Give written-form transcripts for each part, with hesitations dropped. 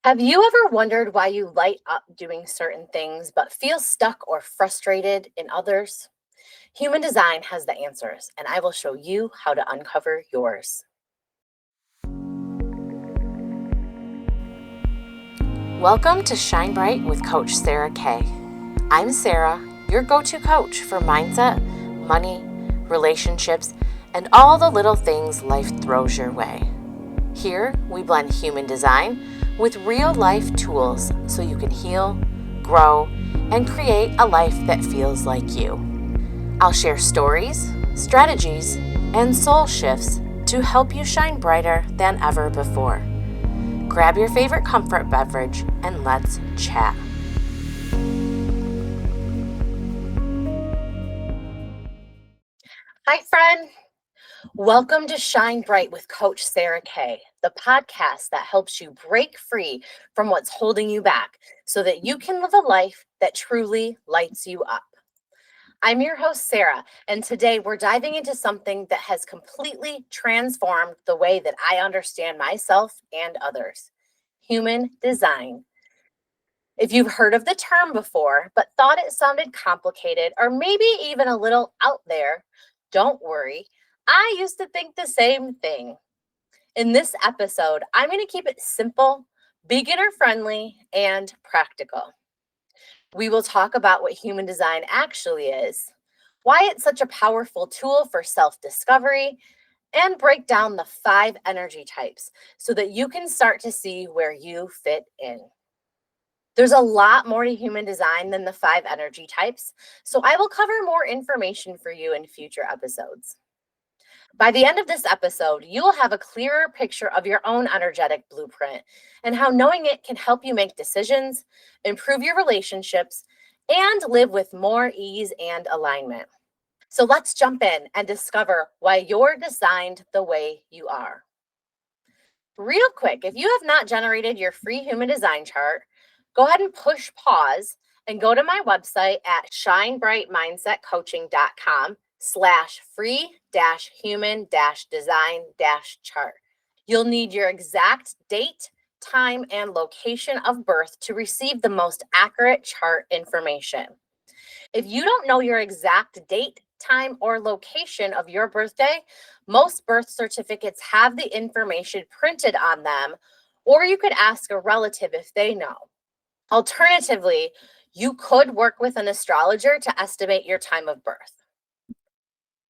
Have you ever wondered why you light up doing certain things but feel stuck or frustrated in others? Human Design has the answers, and I will show you how to uncover yours. Welcome to Shine Bright with Coach Sarah Kay. I'm Sarah, your go-to coach for mindset, money, relationships, and all the little things life throws your way. Here, we blend human design with real-life tools so you can heal, grow, and create a life that feels like you. I'll share stories, strategies, and soul shifts to help you shine brighter than ever before. Grab your favorite comfort beverage and let's chat. Hi, friend. Welcome to Shine Bright with Coach Sarah Kay, the podcast that helps you break free from what's holding you back so that you can live a life that truly lights you up. I'm your host, Sarah, and today we're diving into something that has completely transformed the way that I understand myself and others: human design. If you've heard of the term before, but thought it sounded complicated or maybe even a little out there, don't worry. I used to think the same thing. In this episode, I'm going to keep it simple, beginner friendly, and practical. We will talk about what human design actually is, why it's such a powerful tool for self discovery, and break down the 5 energy types so that you can start to see where you fit in. There's a lot more to human design than the 5 energy types, so I will cover more information for you in future episodes. By the end of this episode, you will have a clearer picture of your own energetic blueprint and how knowing it can help you make decisions, improve your relationships, and live with more ease and alignment. So let's jump in and discover why you're designed the way you are. Real quick, if you have not generated your free human design chart, go ahead and push pause and go to my website at shinebrightmindsetcoaching.com/free-human-design-chart. You'll need your exact date, time, and location of birth to receive the most accurate chart information. If you don't know your exact date, time, or location of your birthday, most birth certificates have the information printed on them, or you could ask a relative if they know. Alternatively, you could work with an astrologer to estimate your time of birth.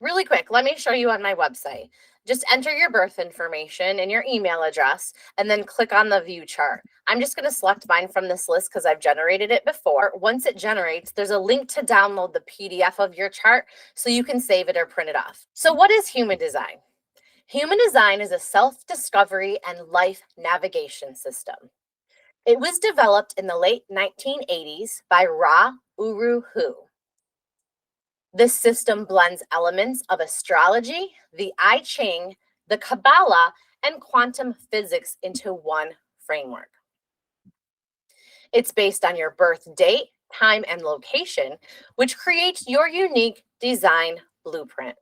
Really quick, let me show you on my website. Just enter your birth information and your email address, and then click on the view chart. I'm just going to select mine from this list because I've generated it before. Once it generates, there's a link to download the PDF of your chart so you can save it or print it off. So what is human design? Human design is a self-discovery and life navigation system. It was developed in the late 1980s by Ra Uru Hu. This system blends elements of astrology, the I Ching, the Kabbalah, and quantum physics into one framework. It's based on your birth date, time, and location, which creates your unique design blueprint.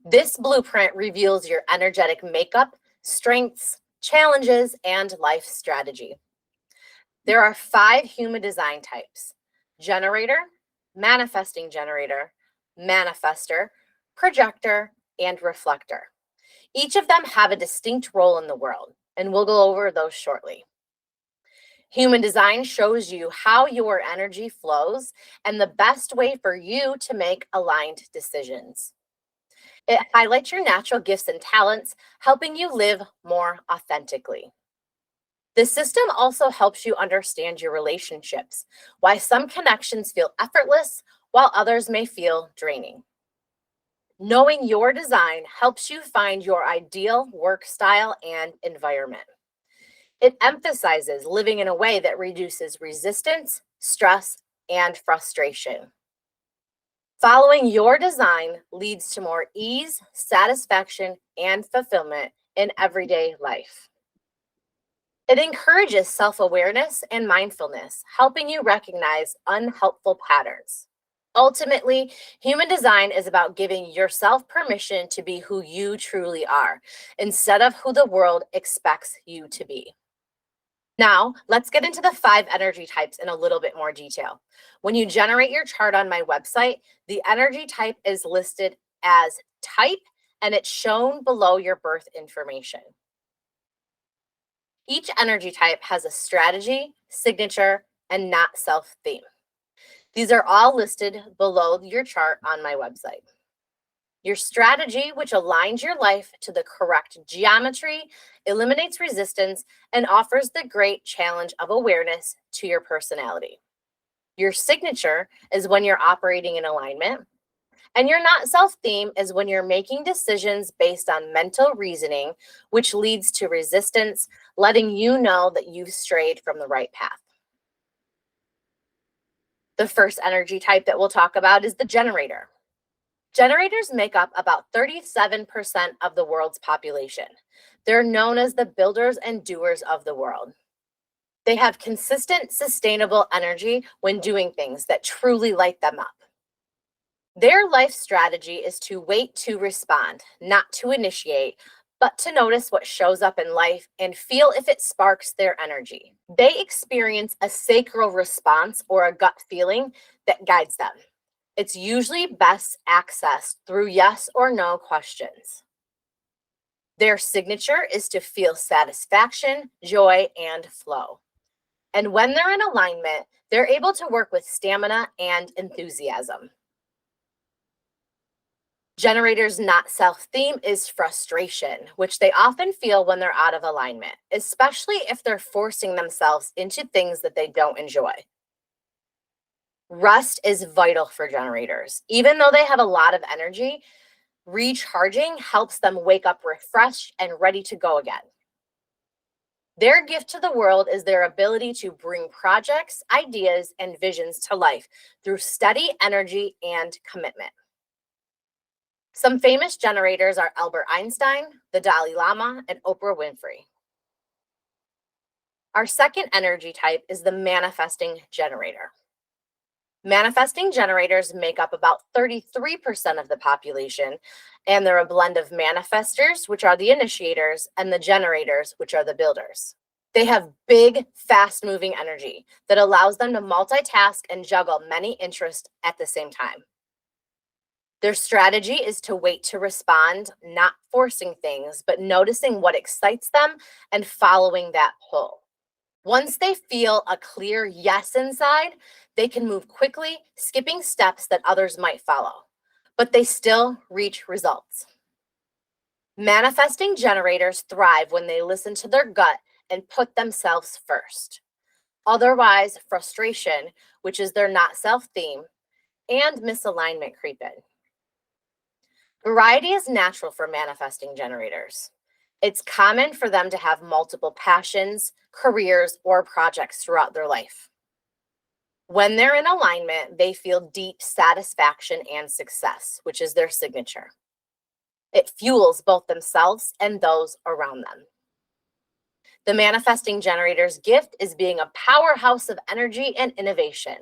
This blueprint reveals your energetic makeup, strengths, challenges, and life strategy. There are 5 human design types: generator, manifesting generator, manifester, projector, and reflector. Each of them have a distinct role in the world, and we'll go over those shortly. Human design shows you how your energy flows and the best way for you to make aligned decisions. It highlights your natural gifts and talents, helping you live more authentically. The system also helps you understand your relationships, why some connections feel effortless while others may feel draining. Knowing your design helps you find your ideal work style and environment. It emphasizes living in a way that reduces resistance, stress, and frustration. Following your design leads to more ease, satisfaction, and fulfillment in everyday life. It encourages self-awareness and mindfulness, helping you recognize unhelpful patterns. Ultimately, human design is about giving yourself permission to be who you truly are, instead of who the world expects you to be. Now, let's get into the 5 energy types in a little bit more detail. When you generate your chart on my website, the energy type is listed as type and it's shown below your birth information. Each energy type has a strategy, signature, and not self theme. These are all listed below your chart on my website. Your strategy, which aligns your life to the correct geometry, eliminates resistance, and offers the great challenge of awareness to your personality. Your signature is when you're operating in alignment. And your not self theme is when you're making decisions based on mental reasoning, which leads to resistance, letting you know that you've strayed from the right path. The first energy type that we'll talk about is the generator. Generators make up about 37% of the world's population. They're known as the builders and doers of the world. They have consistent, sustainable energy when doing things that truly light them up. Their life strategy is to wait to respond, not to initiate, but to notice what shows up in life and feel if it sparks their energy. They experience a sacral response or a gut feeling that guides them. It's usually best accessed through yes or no questions. Their signature is to feel satisfaction, joy, and flow. And when they're in alignment, they're able to work with stamina and enthusiasm. Generators' not self-theme is frustration, which they often feel when they're out of alignment, especially if they're forcing themselves into things that they don't enjoy. Rest is vital for generators. Even though they have a lot of energy, recharging helps them wake up refreshed and ready to go again. Their gift to the world is their ability to bring projects, ideas, and visions to life through steady energy and commitment. Some famous generators are Albert Einstein, the Dalai Lama, and Oprah Winfrey. Our second energy type is the manifesting generator. Manifesting generators make up about 33% of the population, and they're a blend of manifestors, which are the initiators, and the generators, which are the builders. They have big, fast-moving energy that allows them to multitask and juggle many interests at the same time. Their strategy is to wait to respond, not forcing things, but noticing what excites them and following that pull. Once they feel a clear yes inside, they can move quickly, skipping steps that others might follow, but they still reach results. Manifesting generators thrive when they listen to their gut and put themselves first. Otherwise, frustration, which is their not self-theme, and misalignment creep in. Variety is natural for manifesting generators. It's common for them to have multiple passions, careers, or projects throughout their life. When they're in alignment, they feel deep satisfaction and success, which is their signature. It fuels both themselves and those around them. The manifesting generator's gift is being a powerhouse of energy and innovation,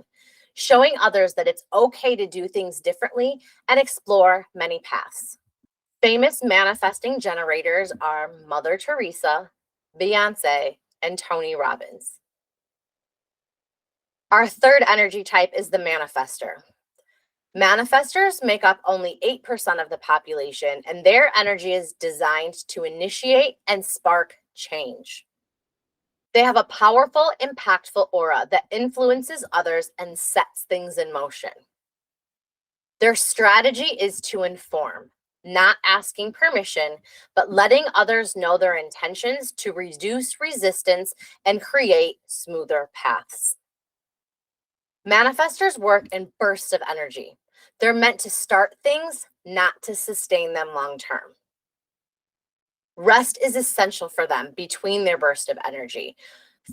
showing others that it's okay to do things differently and explore many paths. Famous manifesting generators are Mother Teresa, Beyonce, and Tony Robbins. Our third energy type is the manifester. Manifestors make up only 8% of the population, and their energy is designed to initiate and spark change. They have a powerful, impactful aura that influences others and sets things in motion. Their strategy is to inform, not asking permission, but letting others know their intentions to reduce resistance and create smoother paths. Manifestors work in bursts of energy. They're meant to start things, not to sustain them long term. Rest is essential for them between their burst of energy.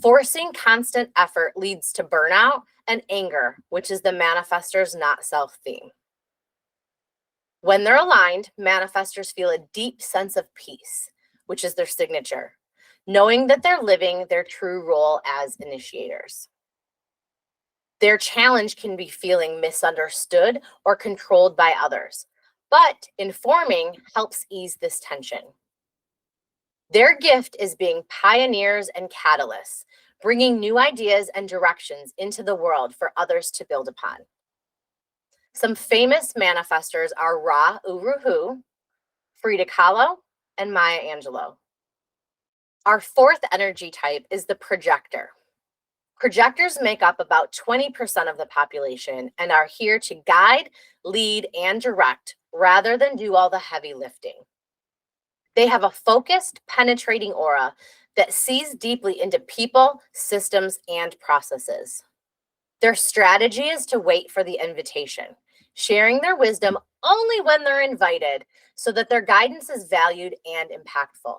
Forcing constant effort leads to burnout and anger, which is the manifestor's not self theme. When they're aligned, manifestors feel a deep sense of peace, which is their signature, knowing that they're living their true role as initiators. Their challenge can be feeling misunderstood or controlled by others, but informing helps ease this tension. Their gift is being pioneers and catalysts, bringing new ideas and directions into the world for others to build upon. Some famous manifestors are Ra Uru Hu, Frida Kahlo, and Maya Angelou. Our fourth energy type is the projector. Projectors make up about 20% of the population and are here to guide, lead, and direct rather than do all the heavy lifting. They have a focused, penetrating aura that sees deeply into people, systems, and processes. Their strategy is to wait for the invitation, sharing their wisdom only when they're invited so that their guidance is valued and impactful.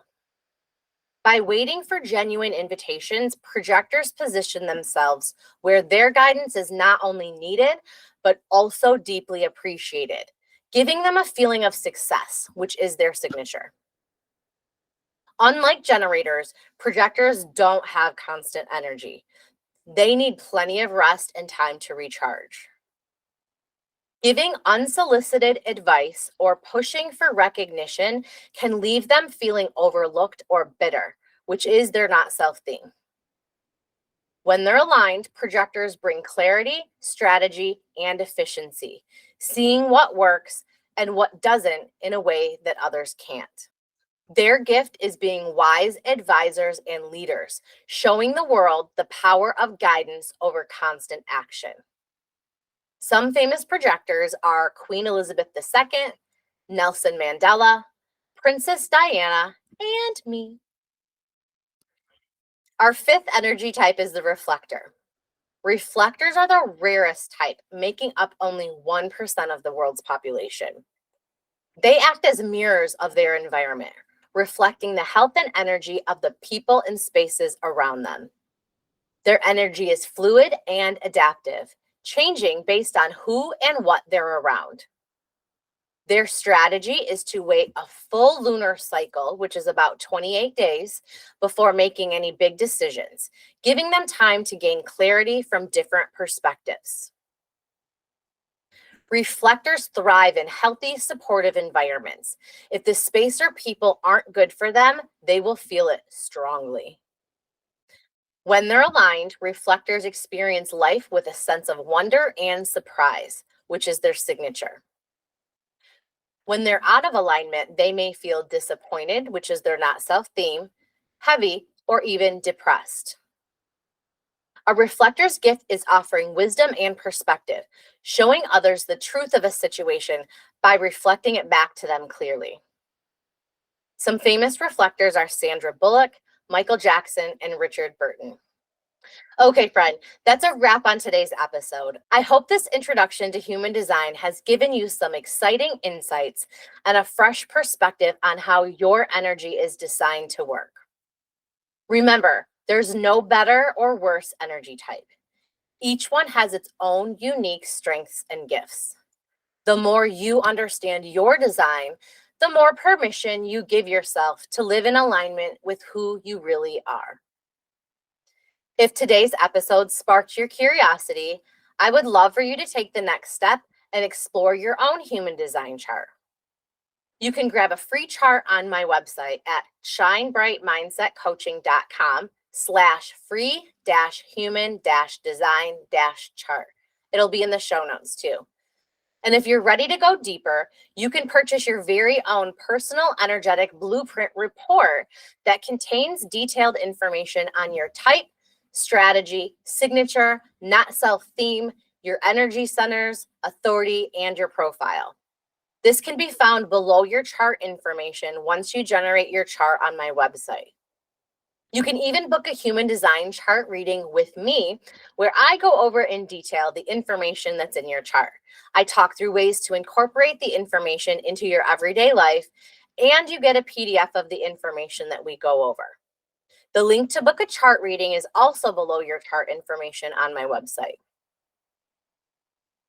By waiting for genuine invitations, projectors position themselves where their guidance is not only needed, but also deeply appreciated, giving them a feeling of success, which is their signature. Unlike generators, projectors don't have constant energy. They need plenty of rest and time to recharge. Giving unsolicited advice or pushing for recognition can leave them feeling overlooked or bitter, which is their not self theme. When they're aligned, projectors bring clarity, strategy, and efficiency, seeing what works and what doesn't in a way that others can't. Their gift is being wise advisors and leaders, showing the world the power of guidance over constant action. Some famous projectors are Queen Elizabeth II, Nelson Mandela, Princess Diana, and me. Our fifth energy type is the reflector. Reflectors are the rarest type, making up only 1% of the world's population. They act as mirrors of their environment, reflecting the health and energy of the people and spaces around them. Their energy is fluid and adaptive, changing based on who and what they're around. Their strategy is to wait a full lunar cycle, which is about 28 days, before making any big decisions, giving them time to gain clarity from different perspectives. Reflectors thrive in healthy, supportive environments. If the space or people aren't good for them, they will feel it strongly. When they're aligned, reflectors experience life with a sense of wonder and surprise, which is their signature. When they're out of alignment, they may feel disappointed, which is their not self theme, heavy, or even depressed. A reflector's gift is offering wisdom and perspective, showing others the truth of a situation by reflecting it back to them clearly. Some famous reflectors are Sandra Bullock, Michael Jackson, and Richard Burton. Okay, friend, that's a wrap on today's episode. I hope this introduction to human design has given you some exciting insights and a fresh perspective on how your energy is designed to work. Remember, there's no better or worse energy type. Each one has its own unique strengths and gifts. The more you understand your design, the more permission you give yourself to live in alignment with who you really are. If today's episode sparked your curiosity, I would love for you to take the next step and explore your own human design chart. You can grab a free chart on my website at shinebrightmindsetcoaching.com/free-human-design-chart. It'll be in the show notes too. And if you're ready to go deeper, you can purchase your very own personal energetic blueprint report that contains detailed information on your type, strategy, signature, not self theme, your energy centers, authority, and your profile. This can be found below your chart information once you generate your chart on my website. You can even book a human design chart reading with me, where I go over in detail the information that's in your chart. I talk through ways to incorporate the information into your everyday life, and you get a PDF of the information that we go over. The link to book a chart reading is also below your chart information on my website.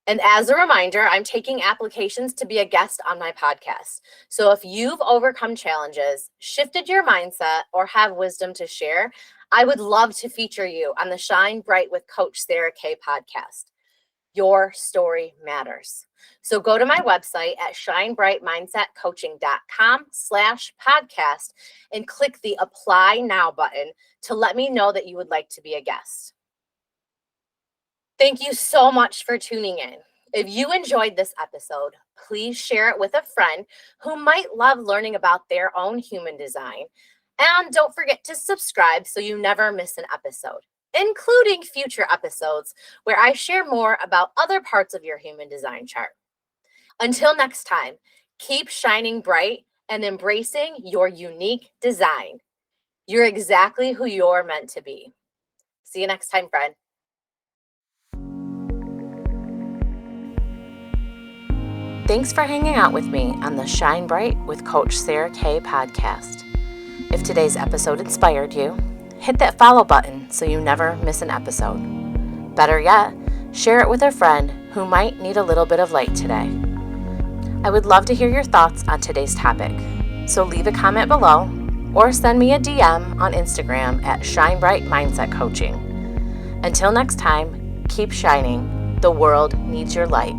And as a reminder, I'm taking applications to be a guest on my podcast. So if you've overcome challenges, shifted your mindset, or have wisdom to share, I would love to feature you on the Shine Bright with Coach Sarah K podcast. Your story matters. So go to my website at shinebrightmindsetcoaching.com/podcast and click the Apply Now button to let me know that you would like to be a guest. Thank you so much for tuning in. If you enjoyed this episode, please share it with a friend who might love learning about their own human design. And don't forget to subscribe so you never miss an episode, including future episodes where I share more about other parts of your human design chart. Until next time, keep shining bright and embracing your unique design. You're exactly who you're meant to be. See you next time, friend. Thanks for hanging out with me on the Shine Bright with Coach Sarah Kay podcast. If today's episode inspired you, hit that follow button so you never miss an episode. Better yet, share it with a friend who might need a little bit of light today. I would love to hear your thoughts on today's topic, so leave a comment below or send me a DM on Instagram at Shine Bright Mindset Coaching. Until next time, keep shining. The world needs your light.